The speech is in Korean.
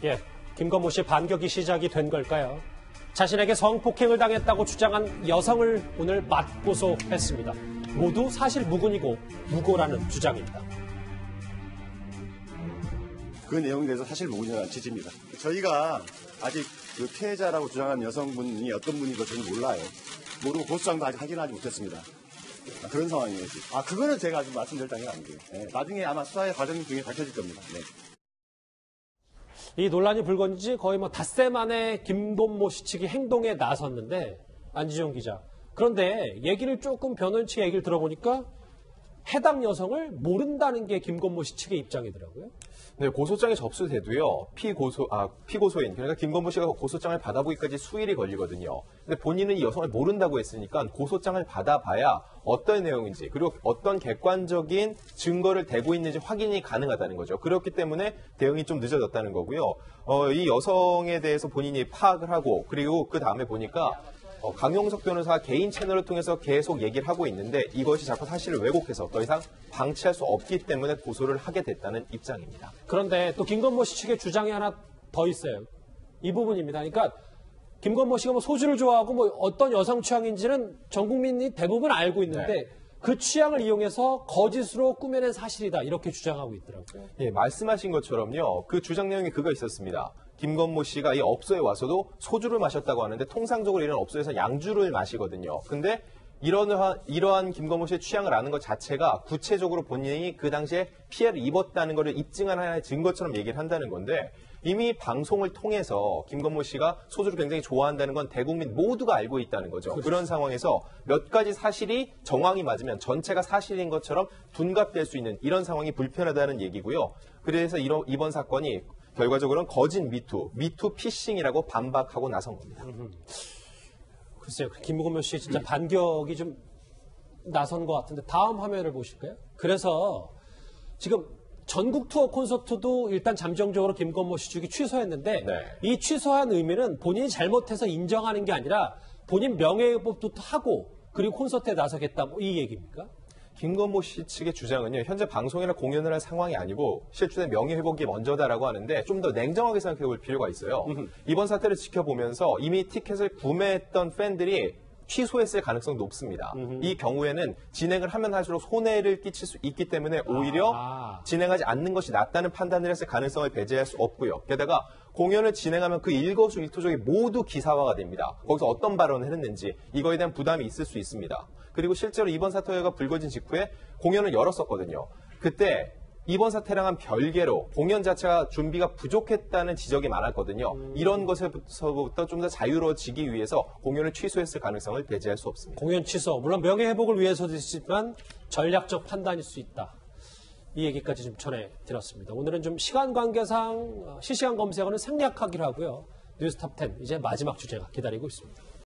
예, 김건모 씨 반격이 시작이 된 걸까요? 자신에게 성폭행을 당했다고 주장한 여성을 오늘 맞고소했습니다. 모두 사실 무근이고 무고라는 주장입니다. 그 내용에 대해서 사실 무근이라는 취지입니다. 저희가 아직 그 피해자라고 주장한 여성분이 어떤 분이고 저는 몰라요. 모르고 고소장도 아직 확인하지 못했습니다. 그런 상황이에요. 그거는 제가 아직 말씀드릴 단계가 아니고요. 네, 나중에 아마 수사의 과정 중에 밝혀질 겁니다. 네. 이 논란이 불거진 지 거의 닷새 만에 김건모 씨 측이 행동에 나섰는데, 안지정 기자. 그런데 얘기를 조금 변호인 측의 얘기를 들어보니까 해당 여성을 모른다는 게 김건모 씨 측의 입장이더라고요. 네, 고소장이 접수돼도요, 피고소인, 그러니까 김건모 씨가 고소장을 받아보기까지 수일이 걸리거든요. 근데 본인은 이 여성을 모른다고 했으니까 고소장을 받아봐야 어떤 내용인지, 그리고 어떤 객관적인 증거를 대고 있는지 확인이 가능하다는 거죠. 그렇기 때문에 대응이 좀 늦어졌다는 거고요. 이 여성에 대해서 본인이 파악을 하고, 그리고 그 다음에 보니까 강용석 변호사가 개인 채널을 통해서 계속 얘기를 하고 있는데 이것이 자꾸 사실을 왜곡해서 더 이상 방치할 수 없기 때문에 고소를 하게 됐다는 입장입니다. 그런데 또 김건모 씨 측의 주장이 하나 더 있어요. 이 부분입니다. 그러니까 김건모 씨가 소주를 좋아하고 어떤 여성 취향인지는 전 국민이 대부분 알고 있는데 네. 그 취향을 이용해서 거짓으로 꾸며낸 사실이다. 이렇게 주장하고 있더라고요. 예, 말씀하신 것처럼요. 그 주장 내용이 그거 있었습니다. 김건모 씨가 이 업소에 와서도 소주를 마셨다고 하는데 통상적으로 이런 업소에서 양주를 마시거든요. 근데 이러한 김건모 씨의 취향을 아는 것 자체가 구체적으로 본인이 그 당시에 피해를 입었다는 것을 입증한 하나의 증거처럼 얘기를 한다는 건데 이미 방송을 통해서 김건모 씨가 소주를 굉장히 좋아한다는 건 대국민 모두가 알고 있다는 거죠. 그렇죠. 그런 상황에서 몇 가지 사실이 정황이 맞으면 전체가 사실인 것처럼 둔갑될 수 있는 이런 상황이 불편하다는 얘기고요. 그래서 이번 사건이 결과적으로는 거짓 미투 피싱이라고 반박하고 나선 겁니다. 글쎄요. 김건모 씨 진짜 반격이 좀 나선 것 같은데 다음 화면을 보실까요? 그래서 지금 전국 투어 콘서트도 일단 잠정적으로 김건모 씨 측이 취소했는데 네. 이 취소한 의미는 본인이 잘못해서 인정하는 게 아니라 본인 명예회복도 하고 그리고 콘서트에 나서겠다 이 얘기입니까? 김건모 씨 측의 주장은요. 현재 방송이나 공연을 할 상황이 아니고 실제로 명예회복이 먼저다라고 하는데 좀 더 냉정하게 생각해 볼 필요가 있어요. 이번 사태를 지켜보면서 이미 티켓을 구매했던 팬들이 취소했을 가능성이 높습니다. 이 경우에는 진행을 하면 할수록 손해를 끼칠 수 있기 때문에 오히려 진행하지 않는 것이 낫다는 판단을 했을 가능성을 배제할 수 없고요. 게다가 공연을 진행하면 그 일거수일투족이 모두 기사화가 됩니다. 거기서 어떤 발언을 했는지 이거에 대한 부담이 있을 수 있습니다. 그리고 실제로 이번 사태가 불거진 직후에 공연을 열었었거든요. 그때 이번 사태랑은 별개로 공연 자체가 준비가 부족했다는 지적이 많았거든요. 이런 것에서부터 좀 더 자유로워지기 위해서 공연을 취소했을 가능성을 배제할 수 없습니다. 공연 취소, 물론 명예회복을 위해서도 있지만 전략적 판단일 수 있다. 이 얘기까지 좀 전해드렸습니다. 오늘은 좀 시간 관계상 실시간 검색어는 생략하기로 하고요. 뉴스탑 10 이제 마지막 주제가 기다리고 있습니다.